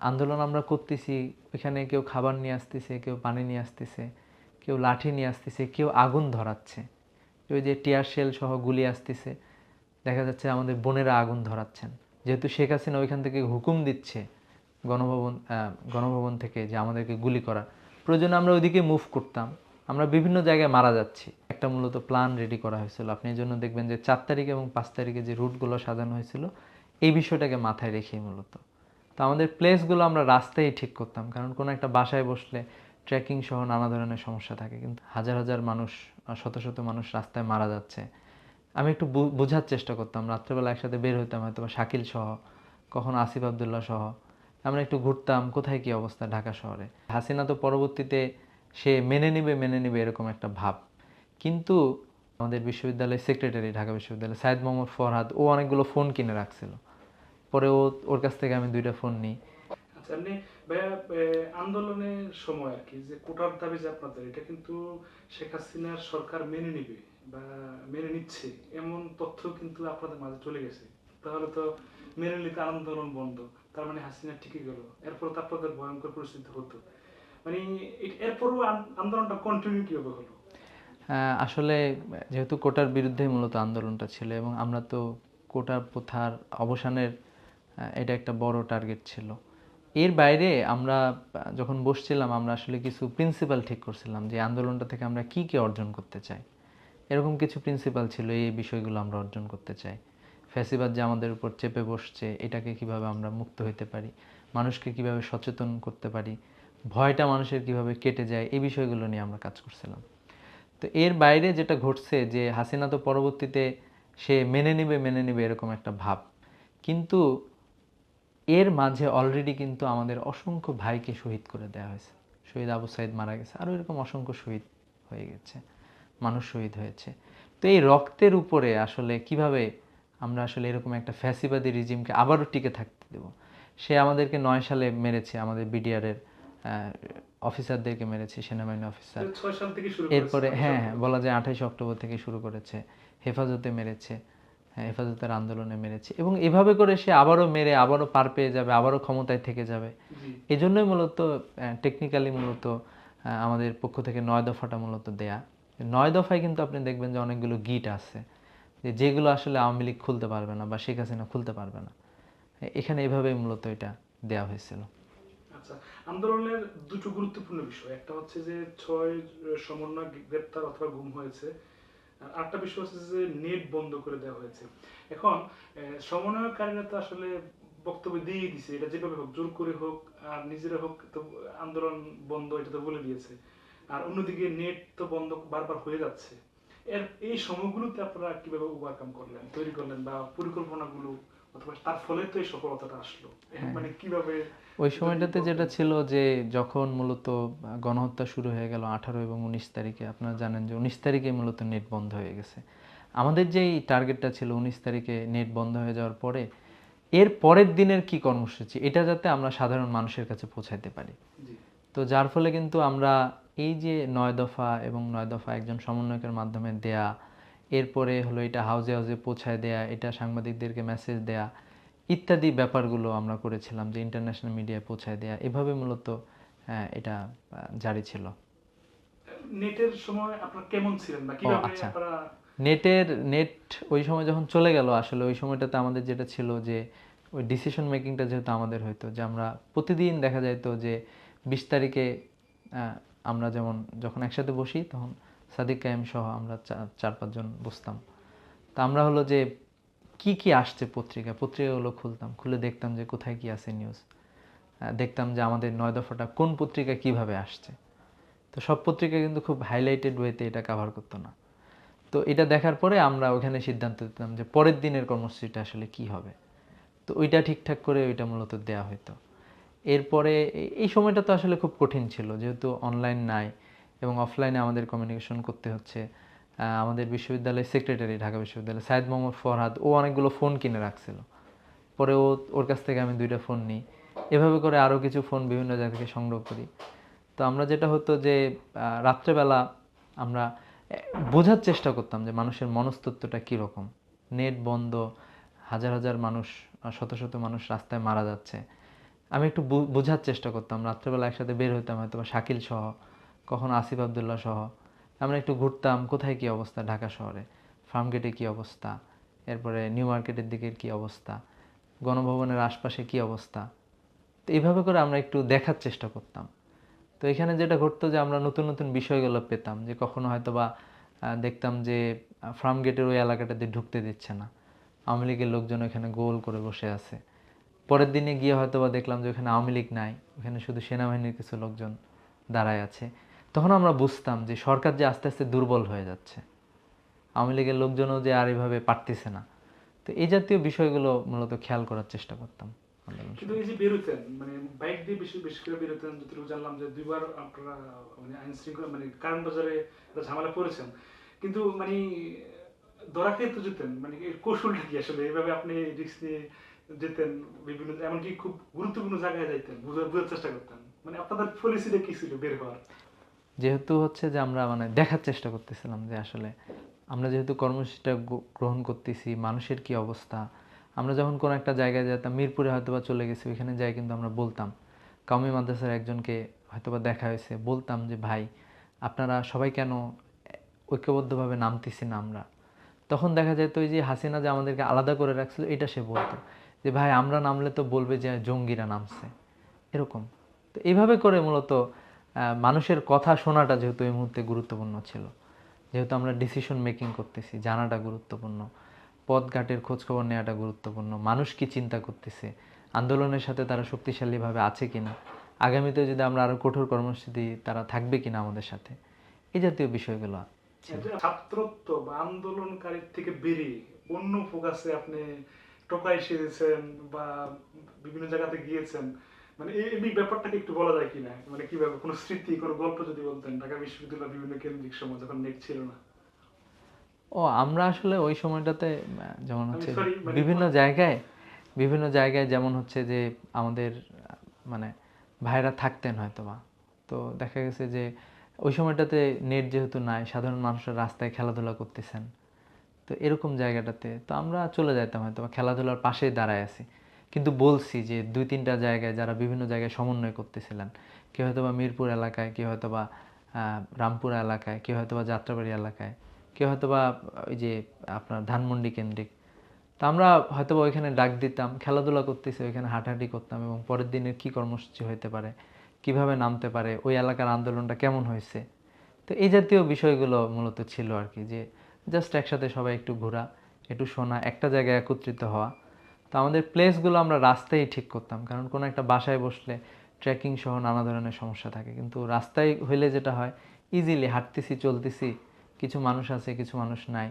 আন্দোলন আমরা করতেছি, এখানে কেউ খাবার নিয়ে আসতেছে, কেউ পানি নিয়ে আসতেছে, কেউ লাঠি নিয়ে আসতেছে, কেউ আগুন ধরাচ্ছে। ওই যে টিয়ার শেল সহ গুলি আসতেছে, দেখা যাচ্ছে আমাদের বোনেরা আগুন ধরাচ্ছেন। যেহেতু শেখ হাসিনা ওইখান থেকে হুকুম দিচ্ছে গণভবন থেকে যে আমাদেরকে গুলি করা, প্রয়োজনে আমরা ওইদিকে মুভ করতাম। আমরা বিভিন্ন জায়গায় মারা যাচ্ছি। একটা মূলত প্ল্যান রেডি করা হয়েছিল। আপনি এই জন্য দেখবেন যে 4 তারিখ এবং 5 তারিখে যে রুটগুলো সাজানো হয়েছিল, এই বিষয়টাকে মাথায় রেখেই মূলত। তো আমাদের প্লেসগুলো আমরা রাস্তায় ঠিক করতাম, কারণ কোনো একটা বাসায় বসলে ট্রেকিং সহ নানা ধরনের সমস্যা থাকে, কিন্তু হাজার হাজার মানুষ, শত শত মানুষ রাস্তায় মারা যাচ্ছে। আমি একটু বোঝার চেষ্টা করতাম, রাত্রেবেলা একসাথে বের হইতাম, হয়তো বা শাকিল সহ, কখনো আসিফ আবদুল্লাহ সহ, আমরা একটু ঘুরতাম কোথায় কি অবস্থা ঢাকা শহরে। হাসিনা তো পরবর্তীতে সে মেনে নিবে এরকম একটা ভাব, কিন্তু আমাদের বিশ্ববিদ্যালয়ের সেক্রেটারি, ঢাকা বিশ্ববিদ্যালয় সাইদ মোহাম্মদ ফরহাদ, ও অনেকগুলো ফোন কিনে রাখছিল। পরে ওর কাছ থেকে আমি 2টা ফোন নিই। আচ্ছা, এমনি ভাইয়া, আন্দোলনের সময় আর কি যে কোটার দাবি যে আপনাদের, এটা কিন্তু শেখ হাসিনার সরকার মেনে নিবে বা মেনে নিচ্ছে এমন তথ্য কিন্তু আপনাদের মাঝে চলে গেছে। তাহলে তো মেনে নিতে আন্দোলন বন্ধ, তার মানে হাসিনা ঠিকই গেল, এরপর তো আপনাদের ভয়ঙ্কর পরিস্থিতি হতো। মানে এরপরও আন্দোলনটা কন্টিনিউ কিভাবে হলো? আসলে যেহেতু কোটার বিরুদ্ধে মূলত আন্দোলনটা ছিল, এবং আমরা তো কোটা প্রথার অবসানের এটা একটা বড় টার্গেট ছিল। এর বাইরে আমরা যখন বসছিলাম, আমরা আসলে কিছু প্রিন্সিপাল ঠিক করছিলাম যে আন্দোলনটা থেকে আমরা কি কি অর্জন করতে চাই। এরকম কিছু প্রিন্সিপাল ছিল, এই বিষয়গুলো আমরা অর্জন করতে চাই। ফ্যাসিবাদ যে আমাদের উপর চেপে বসছে, এটাকে কিভাবে আমরা মুক্ত হইতে পারি, মানুষকে কিভাবে সচেতন করতে পারি, ভয়টা মানুষের কিভাবে কেটে যায়, এই বিষয়গুলো নিয়ে আমরা কাজ করছিলাম। তো এর বাইরে যেটা ঘটছে যে হাসিনা তো পরবর্তীতে সে মেনে নিবে এরকম একটা ভাব, কিন্তু এর মাঝে অলরেডি কিন্তু আমাদের অসংখ্য ভাইকে শহীদ করে দেওয়া হয়েছে। শহীদ আবু সাইদ মারা গেছে, আরও এরকম অসংখ্য শহীদ হয়ে গেছে, মানুষ শহীদ হয়েছে। তো এই রক্তের উপরে আসলে কিভাবে আমরা আসলে এরকম একটা ফ্যাসিবাদী রিজিমকে আবারও টিকে থাকতে দেব। সে আমাদেরকে 9 সালে মেরেছে, আমাদের বিডিআরের অফিসারদেরকে মেরেছে, সেনাবাহিনী অফিসার। 6 সাল থেকে শুরু করেছে, এরপরে 28 হ্যাঁ হ্যাঁ, অক্টোবর বলা থেকে। যায় 28 অক্টোবর থেকে শুরু করেছে। হেফাজতে মেরেছে, হ্যাঁ, হেফাজতের আন্দোলনে মেরেছে, এবং এভাবে করে সে আবারও মেরে আবারও পার পেয়ে যাবে, আবারও ক্ষমতায় থেকে যাবে। জি। এজন্যই মূলত টেকনিক্যালি মূলত আমাদের পক্ষ থেকে 9 দফাটা মূলত দেয়া। 9 দফায় কিন্তু আপনি দেখবেন যে অনেকগুলো গিট আছে, যেগুলো আসলে আওয়ামী লীগ খুলতে পারবে না বা শেখ হাসিনা খুলতে পারবে না। এখানে এভাবেই মূলত এটা দেওয়া হয়েছিল। আচ্ছা, আন্দোলনের দুটো গুরুত্বপূর্ণ বিষয়, একটা হচ্ছে যে 6 সমন্বয় গ্রেপ্তার অথবা গুম হয়েছে, আর আরেকটা বিষয় হচ্ছে যে নেট বন্ধ করে দেওয়া হয়েছে। এখন সমন্বয়কারীরা তো আসলে বক্তব্য দিয়ে দিছে, এটা যেভাবে হোক, জোর করে হোক আর নিজেরা হোক, তো আন্দোলন বন্ধ এটা তো বলে দিয়েছে। আর অন্যদিকে নেট তো বন্ধ বারবার হয়ে যাচ্ছে। এই সময়গুলোতে আপনারা কিভাবে ওভারকাম করলেন, তৈরি করলেন, বা পরিকল্পনাগুলো, অথবা তার ফলে তো এই সফলতাটা আসলো, হ্যাঁ, মানে কিভাবে ওই যদি সময়টাতে যেটা বলতেন। ছিল যে যখন মূলত গণহত্যা শুরু হয়ে গেল 18 এবং 19 তারিখে, আপনারা জানেন যে 19 তারিখে মূলত নেট বন্ধ হয়ে গেছে। আমাদের যেই টার্গেটটা ছিল 19 তারিখে নেট বন্ধ হয়ে যাওয়ার পরে এর পরের দিনের কি কর্মসূচি, এটা যাতে আমরা সাধারণ মানুষের কাছে পৌঁছাইতে পারি। জি। তো যার ফলে কিন্তু আমরা এই যে 9 দফা এবং 9 দফা একজন সমন্বয়কের মাধ্যমে দেয়া, এরপরে হলো এটা হাউজে হাউজে পৌঁছায় দেয়া, এটা সাংবাদিকদেরকে মেসেজ দেয়া, ইত্যাদি ব্যাপারগুলো আমরা করেছিলাম, যে ইন্টারন্যাশনাল মিডিয়ায় পৌঁছায় দেয়া, এভাবে মূলত এটা জারি ছিল। নেটের সময় আপনারা কেমন ছিলেন বা ও কিভাবে আচ্ছা, আপনারা? নেট ওই সময় যখন চলে গেল, আসলে ওই সময়টাতে আমাদের যেটা ছিল যে ওই ডিসিশন মেকিংটা যেহেতু আমাদের হইতো, যে আমরা প্রতিদিন দেখা যাইতো যে 20 তারিখে আহ, আমরা যেমন যখন একসাথে বসি, তখন সাদিক কায়েম সহ আমরা 4-5 জন বসতাম। তা আমরা হলো যে কি কি আসছে পত্রিকাগুলো খুলতাম, খুলে দেখতাম যে কোথায় কি আছে নিউজ। দেখতাম যে আমাদের 9 দফাটা কোন পত্রিকা কিভাবে আসছে। তো সব পত্রিকা কিন্তু খুব হাইলাইটেড ওয়েতে এটা কাভার করতো না। তো এটা দেখার পরে আমরা ওখানে সিদ্ধান্ত নিতাম যে পরের দিনের কর্মসূচিটা আসলে কি হবে। তো ওইটা ঠিকঠাক করে ওইটা মূলত দেয়া হতো। এরপরে এই সময়টা তো আসলে খুব কঠিন ছিল, যেহেতু অনলাইন নাই এবং অফলাইনে আমাদের কমিউনিকেশন করতে হচ্ছে। আমাদের বিশ্ববিদ্যালয়ের সেক্রেটারি, ঢাকা বিশ্ববিদ্যালয় সাইদ মোহাম্মদ ফরহাদ, ও অনেকগুলো ফোন কিনে রাখছিল। পরে ওর কাছ থেকে আমি 2টা ফোন নিই। এভাবে করে আরও কিছু ফোন বিভিন্ন জায়গা থেকে সংগ্রহ করি। তো আমরা যেটা হতো যে রাত্রেবেলা আমরা বোঝার চেষ্টা করতাম যে মানুষের মনস্তত্ত্বটা কীরকম। নেট বন্ধ, হাজার হাজার মানুষ, শত শত মানুষ রাস্তায় মারা যাচ্ছে। আমি একটু বোঝার চেষ্টা করতাম, রাত্রেবেলা একসাথে বের হইতাম হয়তো বা শাকিল সহ, কখনো আসিফ আবদুল্লাহ সহ। আমরা একটু ঘুরতাম কোথায় কী অবস্থা, ঢাকা শহরে ফার্মগেটে কী অবস্থা, এরপরে নিউ মার্কেটের দিকের কী অবস্থা, গণভবনের আশপাশে কী অবস্থা। তো এইভাবে করে আমরা একটু দেখার চেষ্টা করতাম। তো এখানে যেটা ঘটতো যে আমরা নতুন নতুন বিষয়গুলো পেতাম, যে কখনো হয়তো বা দেখতাম যে ফার্ম গেটের ওই এলাকাটাতে ঢুকতে দিচ্ছে না, আওয়ামী লীগের লোকজন ওখানে গোল করে বসে আছে। পরের দিনে গিয়ে হয়তো বা দেখলাম যে ওখানে আওয়ামী লীগ নাই, ওখানে শুধু সেনাবাহিনীর কিছু লোকজন দাঁড়ায় আছে। তখন আমরা বুঝতাম যে সরকার যে আস্তে আস্তে দুর্বল হয়ে যাচ্ছে, আওয়ামী লীগের লোকজনও যে আর এভাবে পারতেছে না। তো এই জাতীয় বিষয়গুলো মূলত খেয়াল করার চেষ্টা করতাম আন্দোলন কিন্তু এই যে বেরোতেন মানে বাইক দিয়ে বেশি বেশি করে বেরোতেন, যতটুকু জানলাম যে দুইবার আপনারা মানে আইন শৃঙ্খলা মানে কারণ বাজারে একটা ঝামেলা পড়েছেন, কিন্তু মানে ধরা খেয়ে তো যেতেন, মানে এর কৌশলটা কি আসলে এইভাবে আপনি রিস্ক নিয়ে যেতেন বিভিন্ন, এমনকি খুব গুরুত্বপূর্ণ জায়গায় যাইতেন, বোঝার চেষ্টা করতেন, মানে আপনাদের পলিসিটা কি ছিল বের হওয়ার? যেহেতু হচ্ছে যে আমরা মানে দেখার চেষ্টা করতেছিলাম যে আসলে আমরা যেহেতু কর্মসূচিটা গ্রহণ করতেছি, মানুষের কি অবস্থা। আমরা যখন কোনো একটা জায়গায় যেতাম, মিরপুরে হয়তো বা চলে গেছি, ওইখানে যাই কিন্তু আমরা বলতাম, কাউমি মাদ্রাসার একজনকে হয়তো বা দেখা হয়েছে, বলতাম যে ভাই আপনারা সবাই কেন ঐক্যবদ্ধভাবে নামতেছি না আমরা। তখন দেখা যেত ওই যে হাসিনা যে আমাদেরকে আলাদা করে রাখছিল, এটা সে বলতো যে ভাই আমরা নামলে তো বলবে যে জঙ্গিরা নামছে, এরকম। তো এইভাবে করে মূলত মানুষের কথা শোনাটা যেহেতু এই মুহূর্তে গুরুত্বপূর্ণ ছিল, যেহেতু আমরা ডিসিশন মেকিং করতেছি, জানাটা গুরুত্বপূর্ণ, পথঘাটের খোঁজখবর নেওয়াটা গুরুত্বপূর্ণ, মানুষ কি চিন্তা করতেছে, আন্দোলনের সাথে তারা শক্তিশালীভাবে আছে কিনা, আগামীতে যদি আমরা আরও কঠোর কর্মসূচি তারা থাকবে কিনা আমাদের সাথে, এই জাতীয় বিষয়গুলো ছিল। ছাত্রত্ব বা আন্দোলনকারীর থেকে বেরিয়ে অন্য ফোকাসে আপনি টোকাই সেজেছেন বা বিভিন্ন জায়গাতে গিয়েছেন, মানে এই ব্যাপারটাকে একটু বলা যায় কিনা, মানে কিভাবে কোনো স্মৃতি কোনো গল্প যদি বলতেন ঢাকা বিশ্ববিদ্যালয় বিভিন্ন কেন্দ্রিক সময় যখন নেট ছিল না। ও আমরা আসলে ওই সময়টাতে যেমন আমি হচ্ছে সরি মানে বিভিন্ন জায়গায় যেমন হচ্ছে যে আমাদের মানে ভাইরা থাকতেন হয়তোবা। তো দেখা গেছে যে ওই সময়টাতে নেট যেহেতু নাই, সাধারণ মানুষের রাস্তায় খেলাধুলা করতেছেন, তো এরকম জায়গাটাতে তো আমরা চলে যাইতাম হয়তো বা খেলাধুলার পাশেই দাঁড়ায় আছি। কিন্তু বলছি যে 2-3টা জায়গায় যারা বিভিন্ন জায়গায় সমন্বয় করতেছিলেন, কেউ হয়তো বা মিরপুর এলাকায়, কেউ হয়তো বা রামপুরা এলাকায়, কেউ হয়তো বা যাত্রাবাড়ি এলাকায়, কেউ হয়তো বা ওই যে আপনার ধানমন্ডি কেন্দ্রিক। তো আমরা হয়তো বা ওইখানে ডাক দিতাম, খেলাধুলা করতেছি, ওইখানে হাঁটাহাঁটি করতাম এবং পরের দিনের কী কর্মসূচি হতে পারে, কিভাবে নামতে পারে, ওই এলাকার আন্দোলনটা কেমন হয়েছে। তো এই জাতীয় বিষয়গুলো মূলত ছিল আর কি, যে জাস্ট একসাথে সবাই একটু ঘোরা, একটু শোনা, একটা জায়গায় একত্রিত হওয়া। তো আমাদের প্লেসগুলো আমরা রাস্তায় ঠিক করতাম, কারণ কোনো একটা বাসায় বসলে ট্রেকিং সহ নানা ধরনের সমস্যা থাকে, কিন্তু রাস্তায় হইলে যেটা হয় ইজিলি হাঁটতেছি চলতেছি, কিছু মানুষ আছে কিছু মানুষ নাই,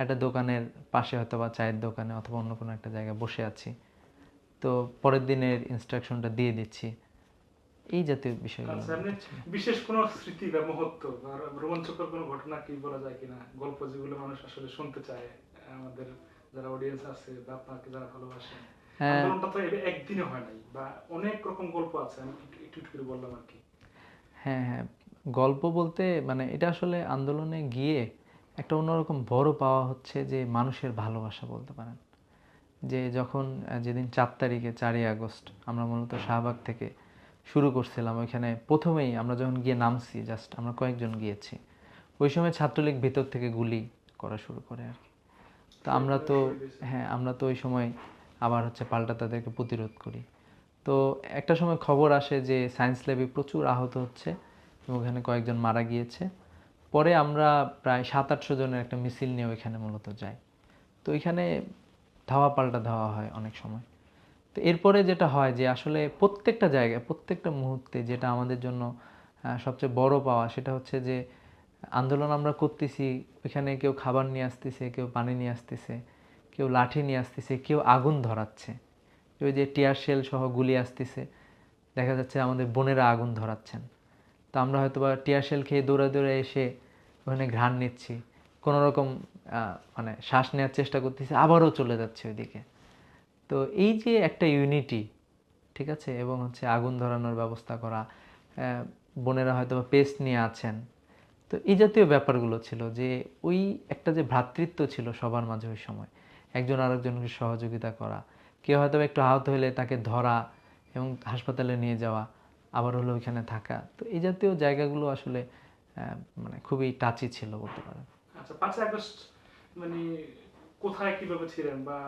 একটা দোকানের পাশে হয়তো বা চায়ের দোকানে অথবা অন্য কোনো একটা জায়গায় বসে আছি, তো পরের দিনের ইনস্ট্রাকশনটা দিয়ে দিচ্ছি, এই জাতীয় বিষয়গুলো আচ্ছা, মূলত এমনি ছিল। বিশেষ কোনো স্মৃতি বা মুহূর্ত বা রোমাঞ্চকর কোনো ঘটনা কি বলা যায় কিনা, গল্প যেগুলো মানুষ আসলে শুনতে চায়, আমাদের যারা অডিয়েন্স আছে বা আপনাকে যারা ভালোবাসেন? হ্যাঁ, আন্দোলনটা তো একদিনে হয় নাই, বা অনেক রকম গল্প আছে, আমি একটু একটু একটু করে বললাম আর কি। হ্যাঁ, হ্যাঁ। গল্প বলতে মানে এটা আসলে আন্দোলনে গিয়ে একটা অন্যরকম বড় পাওয়া হচ্ছে যে মানুষের ভালোবাসা বলতে পারেন। যে যখন যেদিন 4 তারিখে 4ই আগস্ট আমরা মূলত শাহবাগ থেকে শুরু করছিলাম, ওইখানে প্রথমেই আমরা যখন গিয়ে নামছি, জাস্ট আমরা কয়েকজন গিয়েছি। ওই সময় ছাত্রলীগ ভেতর থেকে গুলি করা শুরু করে আর কি। তো আমরা তো শহীদ হয়েছে। হ্যাঁ, আমরা তো ওই সময় আবার হচ্ছে পাল্টা তাদেরকে প্রতিরোধ করি। তো একটা সময় খবর আসে যে সায়েন্স ল্যাবে প্রচুর আহত হচ্ছে এবং ওখানে কয়েকজন মারা গিয়েছে। পরে আমরা প্রায় 700-800 জনের একটা মিছিল নিয়ে ওইখানে মূলত যাই। তো ওইখানে ধাওয়া পাল্টা ধাওয়া হয় অনেক সময়। তো এরপরে যেটা হয় যে আসলে প্রত্যেকটা জায়গায় প্রত্যেকটা মুহূর্তে যেটা আমাদের জন্য সবচেয়ে বড় পাওয়া, সেটা হচ্ছে যে আন্দোলন আমরা করতেছি, ওইখানে কেউ খাবার নিয়ে আসতেছে, কেউ পানি নিয়ে আসতেছে, কেউ লাঠি নিয়ে আসতেছে, কেউ আগুন ধরাচ্ছে। ওই যে টিয়ার শেল সহ গুলি আসতেছে, দেখা যাচ্ছে আমাদের বোনেরা আগুন ধরাচ্ছেন। তো আমরা হয়তো বা টিয়ার শেল খেয়ে দৌড়ে দৌড়ে এসে ওখানে ঘ্রাণ নিচ্ছি, কোনো রকম মানে শ্বাস নেওয়ার চেষ্টা করতেছি, আবারও চলে যাচ্ছে ওইদিকে। তো এই যে একটা ইউনিটি, ঠিক আছে, এবং হচ্ছে আগুন ধরানোর ব্যবস্থা করা, বোনেরা হয়তো বা পেস্ট নিয়ে আছেন। তো এই জাতীয় ব্যাপারগুলো ছিল যে ওই একটা যে ভ্রাতৃত্ব ছিল সবার মাঝে ওই সময়, একজন আরেকজনকে সহযোগিতা করা, কেউ হয়তো একটু আহত হলে তাকে ধরা এবং হাসপাতালে নিয়ে যাওয়া, আবার হলো ওইখানে থাকা। তো এই জাতীয় জায়গাগুলো আসলে মানে খুবই টাচি ছিল বলতে পারেন। আচ্ছা, 5ই আগস্ট মানে কোথায় কিভাবে ছিলেন, বা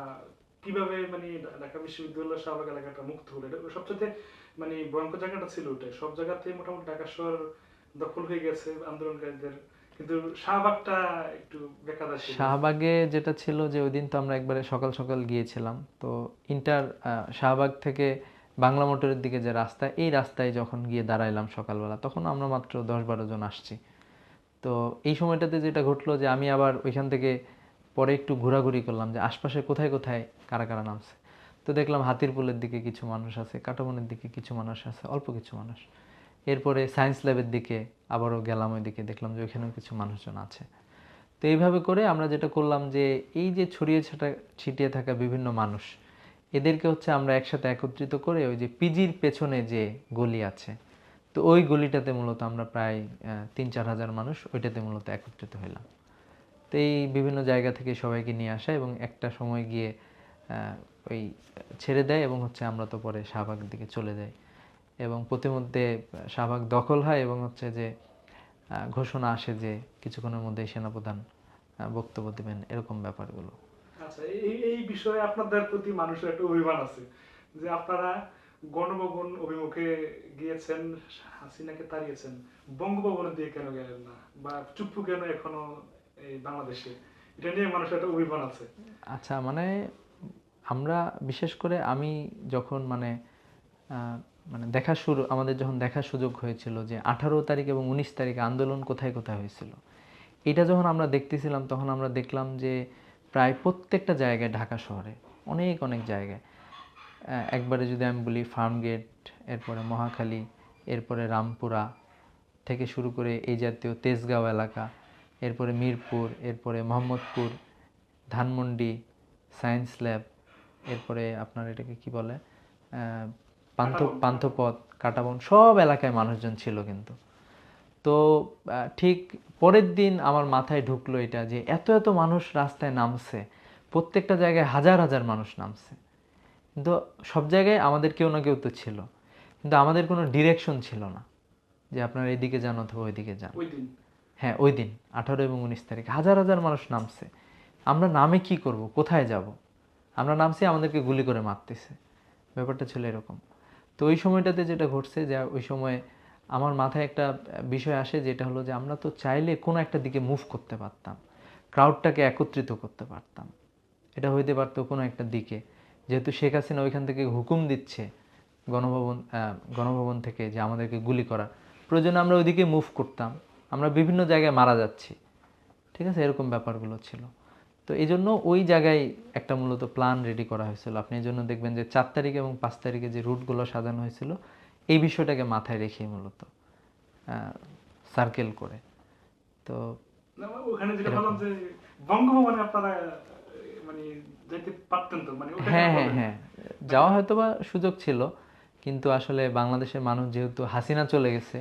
কিভাবে মানে ঢাকা বিশ্ববিদ্যালয় শাহবাগ এলাকাটা মুক্ত হলো? এটা সবচেয়ে মানে ভয়ঙ্কর জায়গাটা ছিল ওটাই। সব জায়গাতে মোটামুটি ঢাকা শহর দখল হয়ে গেছে আন্দোলনকারীদের, কিন্তু শাহবাগটা একটু বেকায়দা ছিল। শাহবাগে যেটা ছিল যে ওই দিন তো আমরা একবারে সকাল সকাল গিয়েছিলাম, তো শাহবাগ থেকে বাংলা মোটরের দিকে যে রাস্তা, এই রাস্তায় যখন গিয়ে দাঁড়াইলাম সকালবেলা, তখন আমরা মাত্র 10-12 জন আসছি। তো এই সময়টাতে যেটা ঘটলো যে আমি আবার ওইখান থেকে পরে একটু ঘোরাঘুরি করলাম যে আশপাশে কোথায় কোথায় কারা কারা নামছে। তো দেখলাম হাতিরপুলের দিকে কিছু মানুষ আছে, কাটাবনের দিকে কিছু মানুষ আছে, অল্প কিছু মানুষ। এরপরে সায়েন্স ল্যাবের দিকে আবারও গেলাম, ওই দিকে দেখলাম যে ওইখানেও কিছু মানুষজন আছে। তো এইভাবে করে আমরা যেটা করলাম যে এই যে ছিটিয়ে থাকা বিভিন্ন মানুষ, এদেরকে হচ্ছে আমরা একসাথে একত্রিত করে ওই যে পিজির পেছনে যে গলি আছে, তো ওই গলিটাতে মূলত আমরা প্রায় 3-4 হাজার মানুষ ওইটাতে মূলত একত্রিত হইলাম। তো এই বিভিন্ন জায়গা থেকে সবাইকে নিয়ে আসা এবং একটা সময় গিয়ে ওই ছেড়ে দেয় এবং হচ্ছে আমরা তো পরে শাহবাগের দিকে চলে যাই এবং প্রতিমধ্যে শাহবাগ দখল হয় এবং হচ্ছে যে ঘোষণা আসে যে কিছুক্ষণের মধ্যেই সেনাপ্রধান বক্তব্য দেবেন, এরকম ব্যাপারগুলো। আচ্ছা, এই এই বিষয়ে আপনাদের প্রতি মানুষের একটা অভিমান আছে যে আপনারা গণভবন অভিমুখে গিয়েছেন, হাসিনাকে তাড়িয়েছেন, বঙ্গভবনের দিকে কেন গেলেন না, বা চুপ্পু কেন এখনো এই বাংলাদেশে? এটা নিয়ে মানুষের একটা অভিমান আছে। আচ্ছা, মানে আমরা বিশেষ করে আমি যখন মানে আমাদের যখন দেখার সুযোগ হয়েছিল যে 18 তারিখ এবং 19 তারিখে আন্দোলন কোথায় কোথায় হয়েছিল, এটা যখন আমরা দেখতেছিলাম, তখন আমরা দেখলাম যে প্রায় প্রত্যেকটা জায়গায় ঢাকা শহরে অনেক অনেক জায়গায়, একবারে যদি আমি বলি ফার্মগেট, এরপরে মহাখালী, এরপরে রামপুরা থেকে শুরু করে এই জাতীয় তেজগাঁও এলাকা, এরপরে মিরপুর, এরপরে মোহাম্মদপুর, ধানমন্ডি, সায়েন্স ল্যাব, এরপরে আপনার এটাকে কি বলে পান্থপথ, কাঁটাবন, সব এলাকায় মানুষজন ছিল কিন্তু। তো ঠিক পরের দিন আমার মাথায় ঢুকলো এটা যে এত এত মানুষ রাস্তায় নামছে, প্রত্যেকটা জায়গায় হাজার হাজার মানুষ নামছে, কিন্তু সব জায়গায় আমাদের কেউ না কেউ তো ছিল, কিন্তু আমাদের কোনো ডিরেকশন ছিল না যে আপনার এদিকে যান অথবা ওইদিকে যান। ওই দিন হ্যাঁ, ওই দিন 18 এবং 19 তারিখ হাজার হাজার মানুষ নামছে। আমরা নামে কি করব, কোথায় যাব? আমরা নামছি, আমাদেরকে গুলি করে মারতেছে, ব্যাপারটা ছিল এরকম। তো ওই সময়টাতে যেটা ঘটছে যে ওই সময় আমার মাথায় একটা বিষয় আসে, যেটা হলো যে আমরা তো চাইলে কোনো একটা দিকে মুভ করতে পারতাম, ক্রাউডটাকে একত্রিত করতে পারতাম, এটা হইতে পারতো কোনো একটা দিকে। যেহেতু শেখ হাসিনা ওইখান থেকে হুকুম দিচ্ছে গণভবন থেকে যে আমাদেরকে গুলি করা, প্রয়োজনে আমরা ওইদিকে মুভ করতাম, আমরা বিভিন্ন জায়গায় মারা যাচ্ছি, ঠিক আছে, এরকম ব্যাপারগুলো ছিল। তো এই জন্য ওই জায়গায় একটা মূলত প্ল্যান রেডি করা হয়েছিল। আপনি এই জন্য দেখবেন যে 4 তারিখ এবং 5 তারিখে যে রুটগুলো সাজানো হয়েছিল, এই বিষয়টাকে মাথায় রেখেই মূলত সার্কেল করে। তো না, ওখানে যেটা বললাম যে বঙ্গভবনে আপনারা মানে যেতে পারতেন তো, মানে ওটা কেন হ্যাঁ হ্যাঁ করলেন না? হ্যাঁ, যাওয়া হয়তো বা সুযোগ ছিল, কিন্তু আসলে বাংলাদেশের মানুষ যেহেতু হাসিনা চলে গেছে,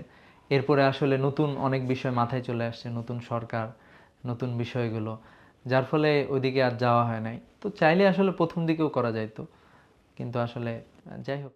এরপরে আসলে নতুন অনেক বিষয় মাথায় চলে আসছে, নতুন সরকার, নতুন বিষয়গুলো, যার ফলে ওইদিকে আর যাওয়া হয় নাই। তো চাইলে আসলে প্রথম দিকেও করা যাইতো, কিন্তু আসলে যাই হোক।